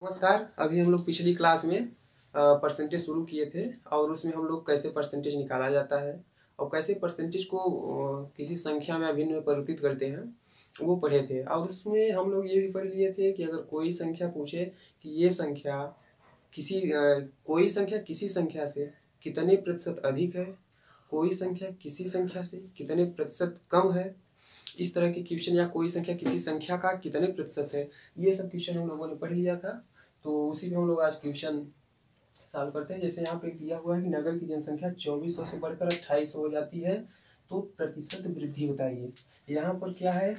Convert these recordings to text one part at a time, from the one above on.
नमस्कार। अभी हम लोग पिछली क्लास में परसेंटेज शुरू किए थे और उसमें हम लोग कैसे परसेंटेज निकाला जाता है और कैसे परसेंटेज को किसी संख्या में अभिन्न में परिवर्तित करते हैं वो पढ़े थे। और उसमें हम लोग ये भी पढ़ लिए थे कि अगर कोई संख्या पूछे कि ये संख्या कोई संख्या किसी संख्या से कितने प्रतिशत अधिक है, कोई संख्या किसी संख्या से कितने प्रतिशत कम है, इस तरह के क्वेश्चन, या कोई संख्या किसी संख्या का कितने प्रतिशत है, ये सब क्वेश्चन हम लोगों ने पढ़ लिया था। तो उसी में हम लोग आज क्वेश्चन सॉल्व करते हैं। जैसे यहाँ पे दिया हुआ है कि नगर की जनसंख्या 2400 से बढ़कर 2800 हो जाती है, तो प्रतिशत वृद्धि बताइए। यहाँ पर क्या है,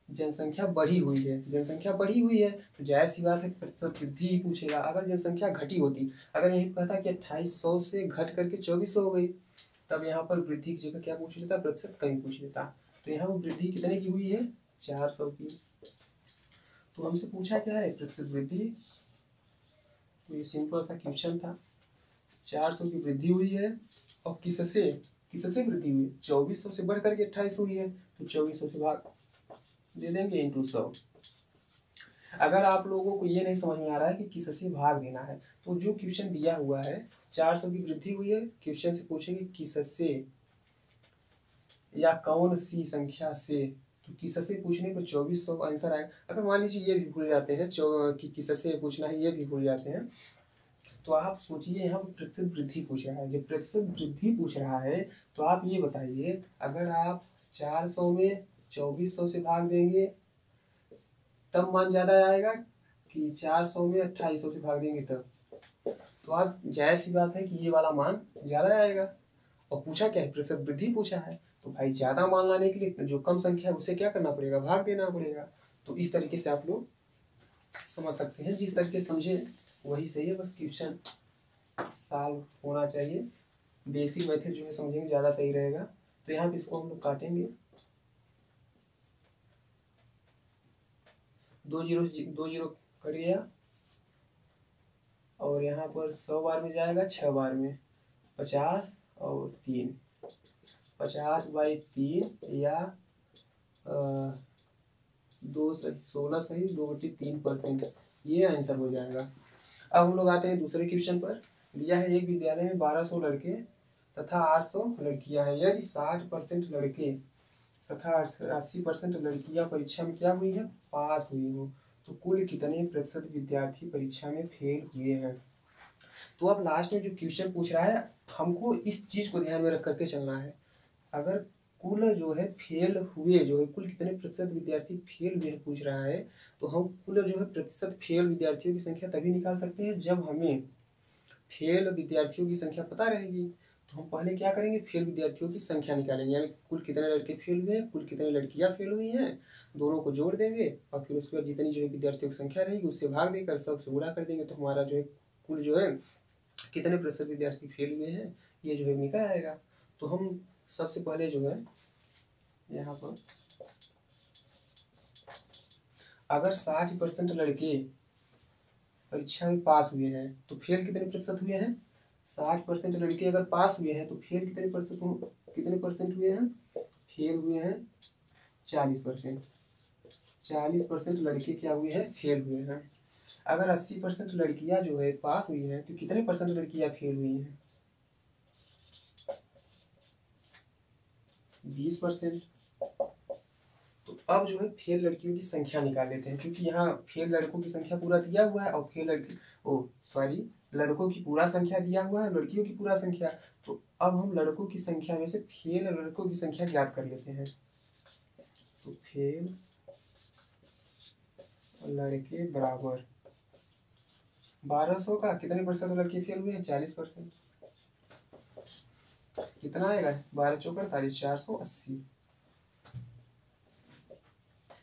जनसंख्या बढ़ी हुई है, जनसंख्या बढ़ी हुई है तो जायज़ सी बात है प्रतिशत वृद्धि ही पूछेगा। अगर जनसंख्या घटी होती, अगर यही कहता कि 2800 से घट करके 2400 हो गई, तब यहाँ पर वृद्धि की जगह क्या पूछ लेता, प्रतिशत कमी पूछ लेता। तो यहाँ पर वृद्धि कितने की हुई है, 400 की। तो हमसे पूछा क्या है, प्रतिशत वृद्धि। तो ये सिंपल सा क्वेश्चन था। 400 की वृद्धि हुई है और किससे किससे वृद्धि हुई, 2400 से बढ़ करके 2800 हुई है, तो 2400 से भाग दे देंगे इंटू 100। अगर आप लोगों को ये नहीं समझ में आ रहा है कि किससे भाग देना है, तो जो क्वेश्चन दिया हुआ है 400 की वृद्धि हुई है, क्वेश्चन से पूछेंगे किससे या कौन सी संख्या से, तो किससे पूछने पर 2400 का आंसर आएगा। अगर मान लीजिए ये भी भूल जाते हैं कि किससे पूछना है, ये भी भूल जाते हैं, तो आप सोचिए यहाँ पर प्रतिशत वृद्धि पूछ रहा है। जब प्रतिशत वृद्धि पूछ रहा है तो आप ये बताइए, अगर आप 400 में 2400 से भाग देंगे तब मान ज़्यादा आएगा कि 400 में 2800 से भाग देंगे तब। तो आप जायज़ सी बात है कि ये वाला मान ज़्यादा आएगा। और पूछा क्या है, प्रतिशत वृद्धि पूछा है, तो भाई ज़्यादा मान लाने के लिए जो कम संख्या है उसे क्या करना पड़ेगा, भाग देना पड़ेगा। तो इस तरीके से आप लोग समझ सकते हैं। जिस तरीके से समझे वही सही है, बस क्वेश्चन सॉल्व होना चाहिए। बेसिक मेथड जो है समझेंगे ज़्यादा सही रहेगा। तो यहाँ पे इसको हम लोग काटेंगे, 2 जीरो कट गया, और यहाँ पर 100 बार में जाएगा, 6 बार में 50 और 3, 50/3 या 16 सही 2/3%, ये आंसर हो जाएगा। अब हम लोग आते हैं दूसरे क्वेश्चन पर। दिया है एक विद्यालय में 1200 लड़के तथा 800 लड़कियां हैं। यदि 60% लड़के तथा 80% लड़कियां परीक्षा में क्या हुई है, पास हुई हो, तो कुल कितने प्रतिशत विद्यार्थी परीक्षा में फेल हुए हैं। तो अब लास्ट में जो क्वेश्चन पूछ रहा है, हमको इस चीज को ध्यान में रख करके चलना है। अगर कुल जो है फेल हुए, जो है कुल कितने प्रतिशत विद्यार्थी फेल हुए पूछ रहा है, तो हम कुल जो है प्रतिशत फेल विद्यार्थियों की संख्या तभी निकाल सकते हैं जब हमें फेल विद्यार्थियों की संख्या पता रहेगी। तो हम पहले क्या करेंगे, फेल विद्यार्थियों की संख्या निकालेंगे, यानी कुल कितने लड़के फेल हुए हैं, कुल कितने लड़कियां फेल हुई हैं, दोनों को जोड़ देंगे और फिर उसके बाद जितनी जो है विद्यार्थियों की संख्या रहेगी उससे भाग देकर सबसे गुणा कर देंगे, तो हमारा जो है कुल जो है कितने प्रतिशत विद्यार्थी फेल हुए हैं ये जो है निकल आएगा। तो हम सबसे पहले जो है यहाँ पर, अगर 60% लड़के परीक्षा में पास हुए हैं तो फेल कितने प्रतिशत हुए हैं, 60% लड़के अगर पास हुए हैं तो फेल कितने परसेंट हुए हैं, फेल हुए हैं 40%। 40% लड़के क्या हुए हैं, फेल हुए हैं। अगर 80% लड़कियां जो है पास हुई हैं तो कितने परसेंट लड़कियां फेल हुई हैं, 20%। तो अब जो है फेल लड़कियों की संख्या निकाल लेते हैं, क्योंकि यहाँ फेल लड़कों की संख्या पूरा दिया हुआ है और फेल लड़कों की पूरा संख्या दिया हुआ है, लड़कियों की पूरा संख्या। तो अब हम लड़कों की संख्या में से फेल लड़कों की संख्या ज्ञात कर लेते हैं। तो फेल लड़के बराबर 1200 का कितने परसेंट लड़के फेल हुए हैं, 40%। कितना आएगा, 12 चौक 48,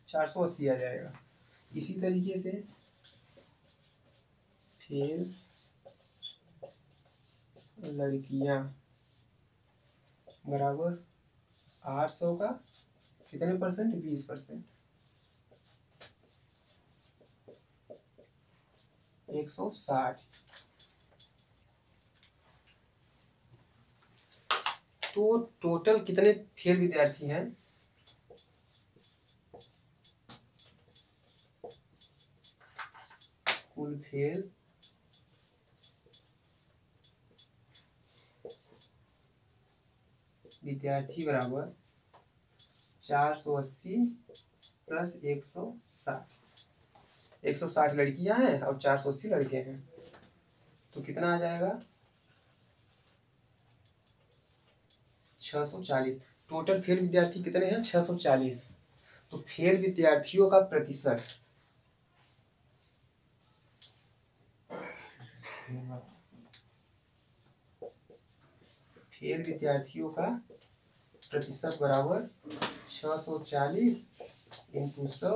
480 आ जाएगा। इसी तरीके से फेल लड़कियां बराबर 800 का कितने परसेंट, 20%, 160। तो टोटल कितने फेल विद्यार्थी हैं, कुल फेल विद्यार्थी बराबर 480 प्लस 160। 160 लड़कियां हैं और 480 लड़के हैं, तो कितना आ जाएगा 640। टोटल फेल विद्यार्थी कितने हैं 640। तो फेल विद्यार्थियों का प्रतिशत बराबर 640 इंटू 100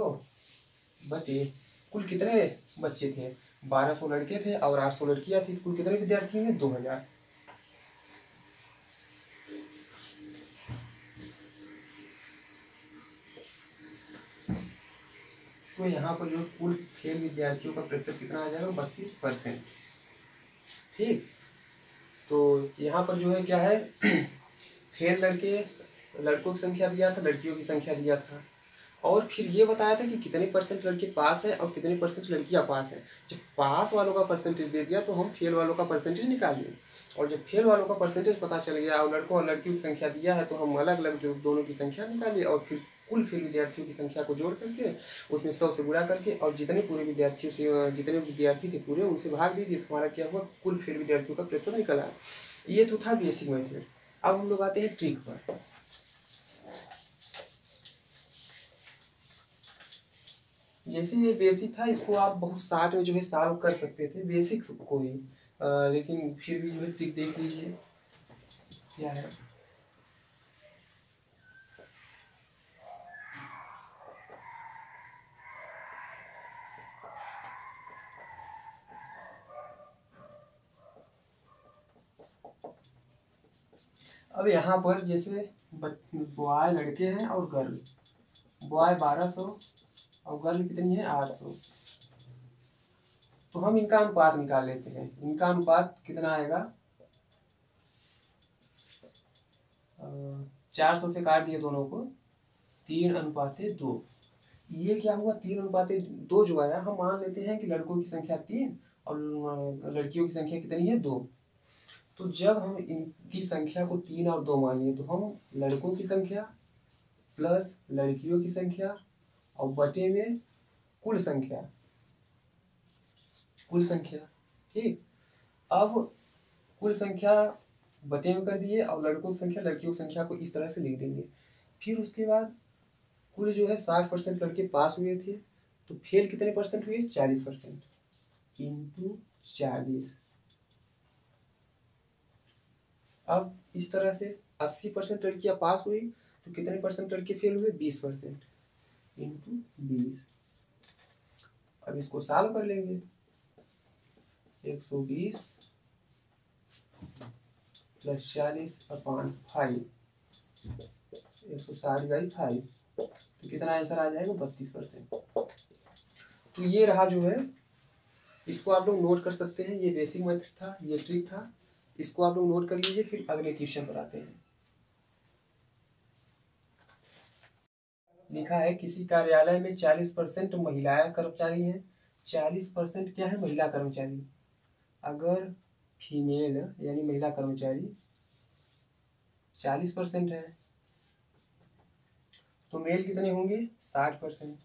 बटे कुल कितने बच्चे थे 1200 लड़के थे और 800 लड़कियां थी, कुल कितने विद्यार्थी हैं 2000। तो यहाँ पर जो कुल फेल विद्यार्थियों का प्रतिशत कितना आ जाएगा 32%। ठीक, तो यहाँ पर जो है क्या है फेल लड़कों की संख्या दिया था, लड़कियों की संख्या दिया था, और फिर ये बताया था कि कितने परसेंट लड़के पास हैं और कितने परसेंट लड़कियां पास हैं। जब पास वालों का परसेंटेज दे दिया तो हम फेल वालों का परसेंटेज निकालिए, और जब फेल वालों का परसेंटेज पता चल गया और लड़कों और लड़कियों की संख्या दिया है तो हम अलग अलग जो दोनों की संख्या निकालिए और फिर कुल फेल विद्यार्थियों की संख्या को जोड़ करके उसमें 100 से गुणा करके और जितने विद्यार्थी थे पूरे उनसे भाग दीजिए, तो हमारा क्या हुआ कुल फेल विद्यार्थियों का प्रतिशत निकला। ये तो था बेसिक मेथड। अब हम लोग आते हैं ट्रिक पर। जैसे ये बेसिक था इसको आप बहुत शार्ट में जो है सॉल्व कर सकते थे बेसिक को ही, लेकिन फिर भी जो है ट्रिक देख लीजिए क्या है। अब यहाँ पर जैसे बॉय लड़के हैं और गर्ल, बॉय 1200 और गर्ल कितनी है 800, तो हम इनका अनुपात निकाल लेते हैं। इनका अनुपात कितना आएगा 400 से काट दिए दोनों को 3:2। ये क्या हुआ 3:2 जो आया, हम मान लेते हैं कि लड़कों की संख्या 3 और लड़कियों की संख्या कितनी है 2। तो जब हम इनकी संख्या को 3 और 2 मानिए तो हम लड़कों की संख्या प्लस लड़कियों की संख्या और बटे में कुल संख्या ठीक। अब कुल संख्या बटे में कर दिए और लड़कों की संख्या लड़कियों की संख्या को इस तरह से लिख देंगे। फिर उसके बाद कुल जो है 60% लड़के पास हुए थे, तो फेल कितने परसेंट हुए 40% इंटू 40। अब इस तरह से 80% लड़कियां पास हुई तो कितने परसेंट लड़के फेल हुए 20% इंटू 20। अब इसको सॉल्व कर लेंगे 120 प्लस 40/5 160/5, तो कितना आंसर आ जाएगा 32%। तो ये रहा जो है, इसको आप लोग नोट कर सकते हैं। ये बेसिक मेथड था, ये ट्रिक था, इसको आप लोग नोट कर लीजिए। फिर अगले क्वेश्चन पर आते हैं। लिखा है किसी कार्यालय में 40% महिला कर्मचारी हैं, 40% क्या है महिला कर्मचारी। अगर फीमेल यानी महिला कर्मचारी 40% है तो मेल कितने होंगे 60%।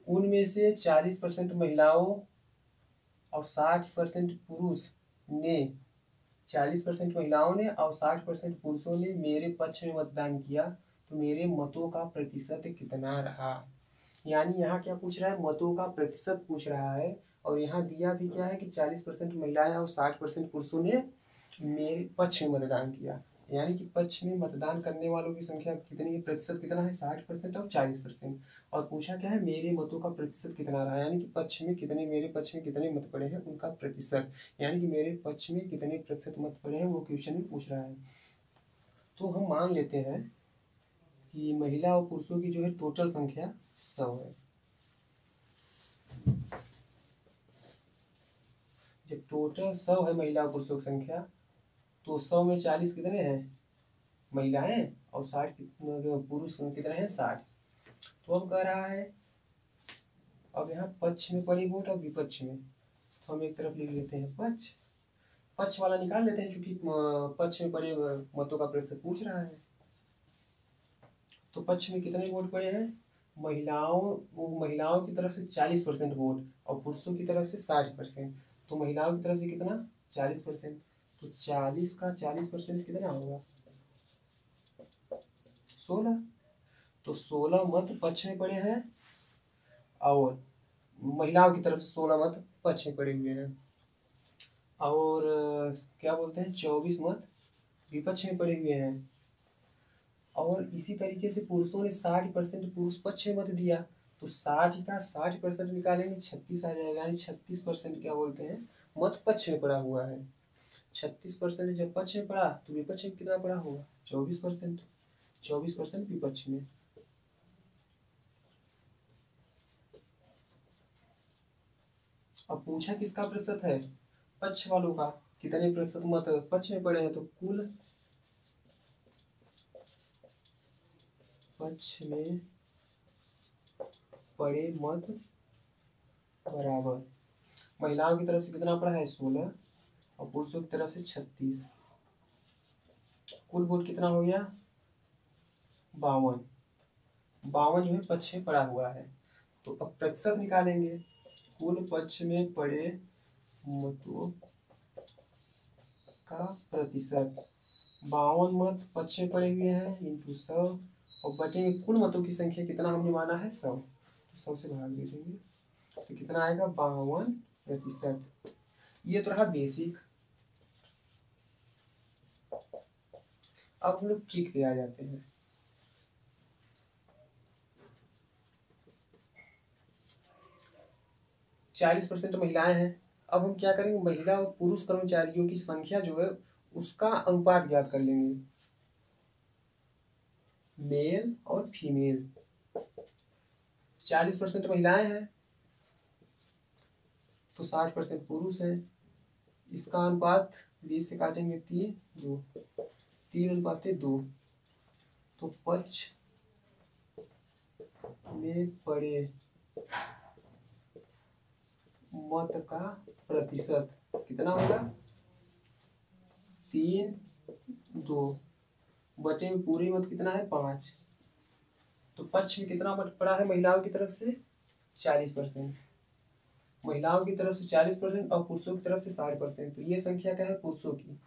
उनमें से 40% महिलाओं और 60% पुरुष ने 40% महिलाओं ने और 60% पुरुषों ने मेरे पक्ष में मतदान किया, तो मेरे मतों का प्रतिशत कितना रहा। यानी यहाँ क्या पूछ रहा है मतों का प्रतिशत पूछ रहा है, और यहाँ दिया भी क्या है कि 40% महिलाएं और 60% पुरुषों ने मेरे पक्ष में मतदान किया। यानी कि पक्ष में मतदान करने वालों की संख्या कितनी है, प्रतिशत कितना है 60% और 40%। और पूछा क्या है मेरे मतों का प्रतिशत कितना रहा, यानी कि मेरे पक्ष में कितने मत पड़े हैं उनका प्रतिशत, यानी कि मेरे पक्ष में कितने प्रतिशत मत पड़े हैं वो क्वेश्चन में पूछ रहा है। तो हम मान लेते हैं कि महिला और पुरुषों की जो है टोटल संख्या 100 है। जब टोटल 100 है महिला और पुरुषों की संख्या, तो 100 में 40 कितने हैं महिलाएं और 60 पुरुष कितने हैं 60। तो अब कह रहा है, अब यहाँ पक्ष में पड़े वोट और विपक्ष में, तो हम एक तरफ लिख लेते हैं पक्ष, पक्ष वाला निकाल लेते हैं क्योंकि पक्ष में पड़े मतों का प्रतिशत पूछ रहा है। तो पक्ष में कितने वोट पड़े हैं, महिलाओं की तरफ से 40% वोट और पुरुषों की तरफ से 60%। तो महिलाओं की तरफ से कितना, 40%। तो 40 का 40% कितना होगा, 16। तो 16 मत पक्ष में पड़े हैं और महिलाओं की तरफ से 16 मत पक्ष में पड़े हुए हैं, और क्या बोलते हैं 24 मत विपक्ष में पड़े हुए हैं। और इसी तरीके से पुरुषों ने 60% पुरुष पक्ष में मत दिया, तो 60 का 60% निकालेंगे 36 आ जाएगा, यानी 36% क्या बोलते हैं मत पक्ष में पड़ा हुआ है। 36% जब पक्ष में पड़ा तो विपक्ष में कितना पड़ा होगा, 24%, 24% विपक्ष में। अब पूछा किसका प्रतिशत है, पक्ष वालों का, कितने प्रतिशत मत पक्ष में पड़े हैं, तो कुल पक्ष में पड़े मत बराबर महिलाओं की तरफ से कितना पड़ा है 16 और पुरुषों की तरफ से 36, कुल वोट कितना हो गया 52, 52 जो है पक्ष में पड़ा हुआ है। तो अब प्रतिशत निकालेंगे, कुल पक्ष में पड़े मतों का प्रतिशत, 52 मत पक्ष में पड़े हुए हैं इंटू 100 और बचे कुल मतों की संख्या कितना हमने माना है 100, तो 100 से भाग दे देंगे तो कितना आएगा 52%। ये तो रहा बेसिक। अब हम लोग ट्रिक पे आ जाते हैं। चालीस % महिलाएं हैं। अब हम क्या करेंगे, महिला और पुरुष कर्मचारियों की संख्या जो है उसका अनुपात ज्ञात कर लेंगे, मेल और फीमेल। 40% महिलाएं हैं तो 60% पुरुष हैं। इसका अनुपात 20 से काटेंगे 3, 2, 3:2। तो पक्ष में पड़े मत का प्रतिशत कितना होगा 3, 2 बटे में पूरे मत कितना है 5। तो पक्ष में कितना मत पड़ा है महिलाओं की तरफ से 40%, महिलाओं की तरफ से 40% और पुरुषों की तरफ से 60%। तो ये संख्या क्या है पुरुषों की,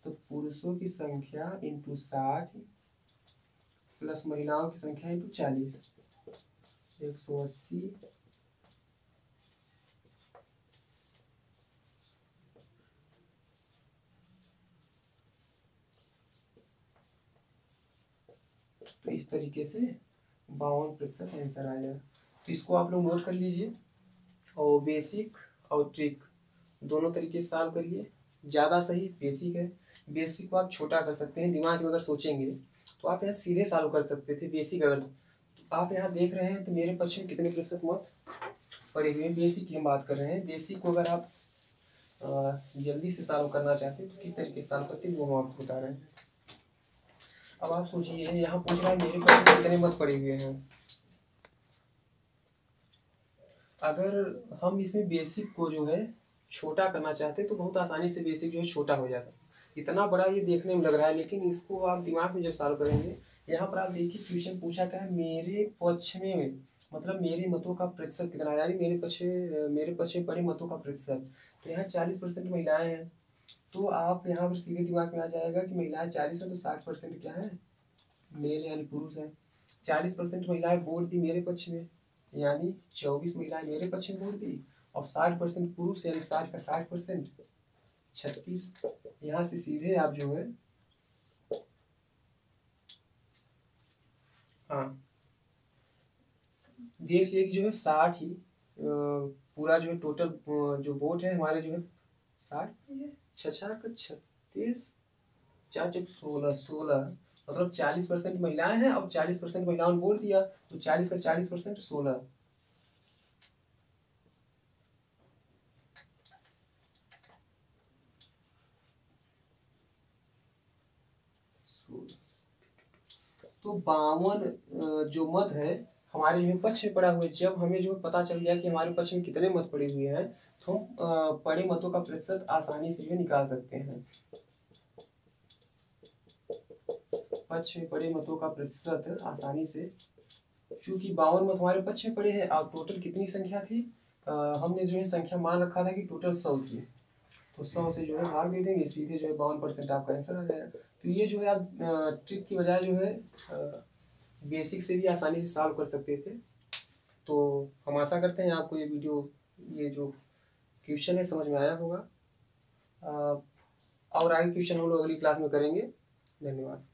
तो पुरुषों की संख्या इंटू 60 प्लस महिलाओं की संख्या इंटू 40, 180 तो इस तरीके से 52% आंसर आएगा। तो इसको आप लोग नोट कर लीजिए और बेसिक और ट्रिक दोनों तरीके से सॉल्व करिए। ज़्यादा सही बेसिक है, बेसिक को आप छोटा कर सकते हैं, दिमाग में अगर सोचेंगे तो आप यहाँ सीधे सॉल्व कर सकते थे बेसिक। अगर तो आप यहाँ देख रहे हैं तो मेरे पक्ष में कितने प्रतिशत मत पड़े हुए हैं, बेसिक की हम बात कर रहे हैं। बेसिक को अगर आप जल्दी से सॉल्व करना चाहते हैं तो किस तरीके से सॉल्व करते हैं वो हम आपको बता रहे हैं। अब आप सोचिए यहाँ पूछ रहा है मेरे पक्ष में कितने मत पड़े हुए हैं। अगर हम इसमें बेसिक को जो है छोटा करना चाहते तो बहुत आसानी से बेसिक जो है छोटा हो जाता। इतना बड़ा ये देखने में लग रहा है, लेकिन इसको आप दिमाग में जब सॉल्व करेंगे, यहाँ पर आप देखिए क्वेश्चन पूछा क्या है, मेरे पक्ष में मतलब मेरे मतों का प्रतिशत कितना है, यानी मेरे पक्ष में पड़े मतों का प्रतिशत। तो यहाँ 40% महिलाएं हैं, तो आप यहाँ पर सीधे दिमाग में आ जाएगा कि महिलाएं 40 है तो 60% क्या है मेल यानी पुरुष है। 40% महिलाएं वोट दी मेरे पक्ष में, यानी 24 महिलाएं मेरे पक्ष में वोट दी, और 60% पुरुष यानी 60 का 60% 36। यहाँ से सीधे आप जो है हाँ देख लिए कि जो है 60 ही पूरा जो है टोटल जो वोट है हमारे जो है 60, 36, 4 16 मतलब 40% महिलाएं हैं और 40% महिलाओं ने वोट दिया, तो 40 का 40% 16। तो 52 जो मत है हमारे जो है पक्ष में पड़ा हुआ है। जब हमें जो है पता चल गया कि हमारे पक्ष में कितने मत पड़े हुए हैं, तो हम पड़े मतों का प्रतिशत आसानी से जो निकाल सकते हैं। पक्ष में पड़े मतों का प्रतिशत आसानी से, चूंकि 52 मत हमारे पक्ष में पड़े हैं और टोटल कितनी संख्या थी, हमने जो है संख्या मान रखा था कि टोटल 100 थी, तो 100 से जो है भाग दे देंगे, सीधे जो है 52% आपका आंसर आ जाएगा। तो ये जो है आप ट्रिक की बजाय जो है बेसिक से भी आसानी से सॉल्व कर सकते थे। तो हम आशा करते हैं आपको ये वीडियो, ये जो क्वेश्चन है समझ में आया होगा। और आगे क्वेश्चन हम लोग अगली क्लास में करेंगे। धन्यवाद।